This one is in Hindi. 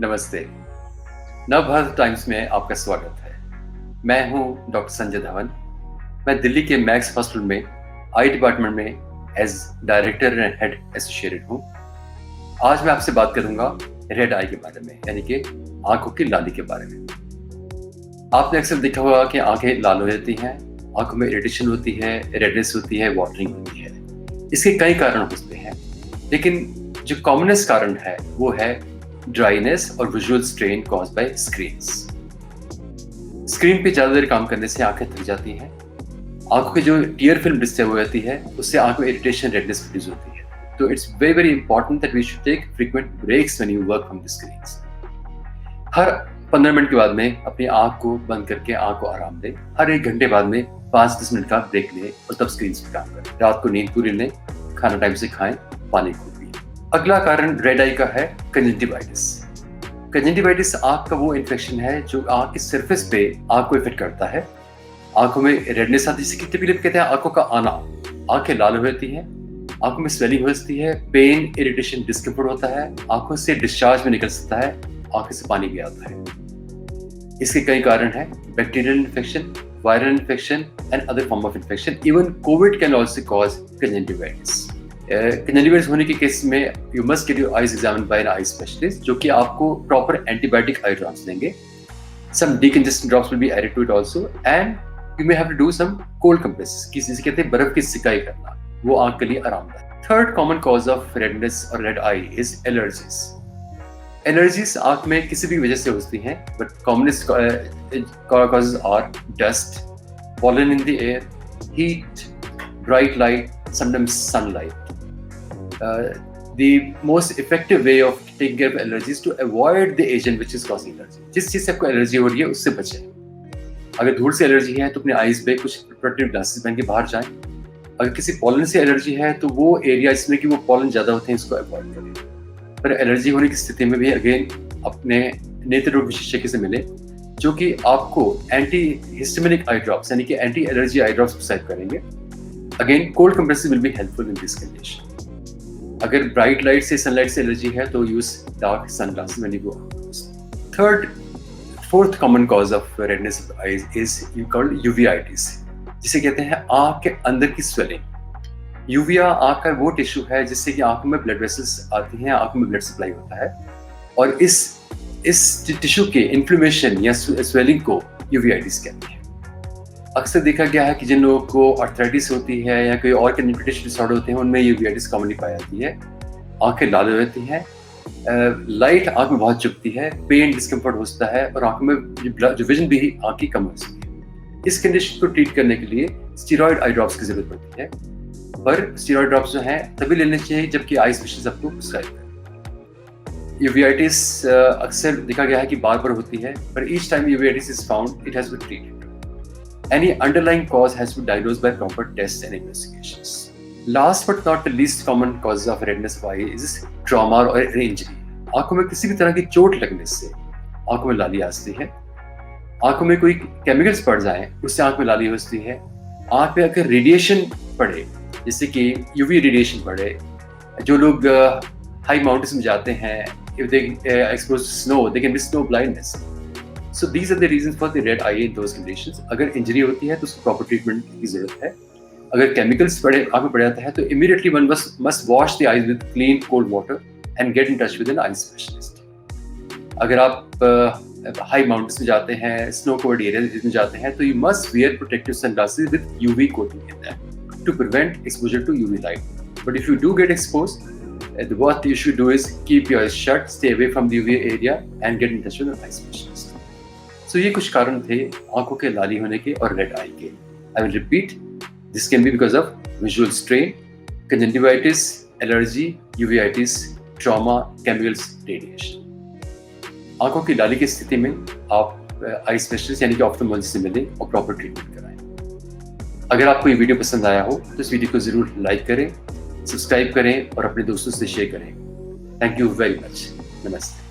नमस्ते। नवभारत टाइम्स में आपका स्वागत है। मैं हूं डॉक्टर संजय धवन। मैं दिल्ली के मैक्स हॉस्पिटल में आई डिपार्टमेंट में as director and head associated हूं। आज मैं आपसे बात करूंगा रेड आई के बारे में, यानी कि आंखों की लाली के बारे में। आपने अक्सर देखा होगा कि आंखें लाल हो जाती हैं, आंखों में इरिटेशन होती है, रेडनेस होती है, वाटरिंग होती है। इसके कई कारण हो सकते हैं, लेकिन जो कॉमनेस्ट कारण है वो है ड्राइनेस और visual strain caused by screens. Screen पे ज्यादा देर काम करने से आंखें थक जाती हैं। आंखों की जो टीयर फिल्म डिस्टर्ब हो जाती है, उससे आंखों में इरिटेशन, रेडनेस प्रोड्यूस होती है। तो it's very very important that we should take frequent breaks when you work from the screens. हर 15 मिनट के बाद में अपनी आंख को बंद करके आंख को आराम दें। हर 1 घंटे बाद में 5-10 मिनट का ब्रेक लें और तब स्क्रीन पे काम करें। रात को नींद पूरी लें, खाना टाइम से खाएं, पानी खूब पिएं। अगला कारण रेड आई का है कंजंक्टिवाइटिस। कंजंक्टिवाइटिस आंख का वो इन्फेक्शन है जो आंख की सरफेस पे आंख को इफेक्ट करता है। आंखों में रेडनेस आती है, जिसे टिपिकली कहते हैं आंखों का आना। आंखें लाल हो जाती हैं, आंखों में स्वेलिंग हो जाती है, पेन, इरिटेशन, डिस्कम्फर्ट होता है, आंखों से डिस्चार्ज भी निकल सकता है, आंखों से पानी भी आता है। इसके कई कारण हैं: bacterial infection, viral infection and other form of infection. Even covid can also cause conjunctivitis. Conjunctivitis होने के केस में you must get your eyes examined by an eye specialist, जो कि आपको प्रॉपर एंटीबायोटिक आई ड्रॉप्स देंगे। Some decongestant drops will be added to it also, and you may have to do some cold compresses, जिसे कहते हैं बर्फ की सिकाई करना। वो आंख के लिए आरामदायक। Third common cause of redness और red eye is allergies. Allergies आंख में किसी भी वजह से होती हैं, but commonest causes are dust, pollen in the air, heat, bright light, sometimes sunlight. The most effective way of taking care of allergies is to avoid the agent which is causing allergy. जिस चीज से आपको एलर्जी हो रही है उससे बचें। अगर धूल से एलर्जी है तो अपने आईज पे कुछ प्रोटेक्टिव ग्लासेस पहन के बाहर जाएं। अगर किसी पॉलन से एलर्जी है तो वो एरिया जिसमें कि वो पॉलन ज्यादा होते हैं इसको अवॉइड करें। पर एलर्जी होने की स्थिति में भी अगेन अपने नेत्र रोग विशेषज्ञ से मिले, जो कि आपको एंटी हिस्टामिनिक आई ड्रॉप्स यानी कि anti allergy eye drops prescribe करेंगे। Again cold compresses will be helpful in this condition. अगर ब्राइट लाइट से, सनलाइट से एलर्जी है तो use dark sunglasses when you go out. Fourth common cause of redness of eyes is you called uveitis, जिसे कहते हैं आंख के अंदर की स्वेलिंग। यूविया आंख का वो टिश्यू है जिससे कि आंखों में ब्लड वेसल्स आती हैं, आंखों में ब्लड सप्लाई होता है, और इस टिश्यू के इन्फ्लेमेशन या स्वेलिंग को यूवीआइटिस कहते हैं। अक्सर देखा गया है कि जिन लोगों को आर्थराइटिस होती है या कोई और कंजंक्टिविटिस डिसऑर्डर होते हैं, उनमें यूवीआइटिस कॉमनली पाई जाती है। आंखें लाल हो जाती हैं, लाइट आंख में बहुत चुभती है, पेन, डिस्कम्फर्ट होता है, और आंखों में जो विजन भी आंख की कम हो सकती है। इस कंडीशन को ट्रीट करने के लिए स्टेरॉइड आई ड्रॉप्स की जरूरत पड़ती है, पर स्टेरॉइड ड्रॉप्स जो हैं तभी लेने चाहिए जबकि आई स्पेशलिस्ट आपको प्रिस्क्राइब करे। यूवीआइटिस अक्सर देखा गया है कि बार बार होती है, पर each time uveitis is found, it has to be treated. Any underlying cause has to be diagnosed by proper tests and investigations. Last but not the least common cause of redness of eye is trauma or injury. आंखों में किसी भी तरह की चोट लगने से आंखों में लाली आती है। आंखों में कोई केमिकल्स पड़ जाए उससे आंख में लाली होती है। आंख पे अगर रेडिएशन पड़े, जैसे कि यूवी रेडिएशन पड़े, जो लोग हाई माउंटेन्स में जाते हैं, if they exposed to snow, they can be snow blindness. So these are the reasons for the red eye in those conditions. अगर इंजरी होती है तो उसको प्रॉपर ट्रीटमेंट की जरूरत है। अगर केमिकल्स आंख में पड़ जाता है तो immediately one must wash the eyes with clean cold water and get in touch with an eye specialist. अगर आप हाई माउंटेन्स में जाते हैं, स्नो कवर्ड एरियाज में जाते हैं, तो you must wear protective sunglasses with UV coating in that to prevent exposure to UV light. But if you do get exposed, what you should do is keep your eyes shut, stay away from the UV area and get in touch with an eye specialist. So ये कुछ कारण थे आंखों के लाली होने के और रेड आई के। I will repeat, this can be because of visual strain, conjunctivitis, allergy, uveitis, trauma, chemicals, radiation. आंखों की लाली की स्थिति में आप आई स्पेशलिस्ट यानी कि ऑप्थेल्मोलॉजिस्ट से मिलें और प्रॉपर ट्रीटमेंट कराएं। अगर आपको ये वीडियो पसंद आया हो तो इस वीडियो को जरूर लाइक करें, सब्सक्राइब करें और अपने दोस्तों से शेयर करें। Thank you very much. नमस्ते।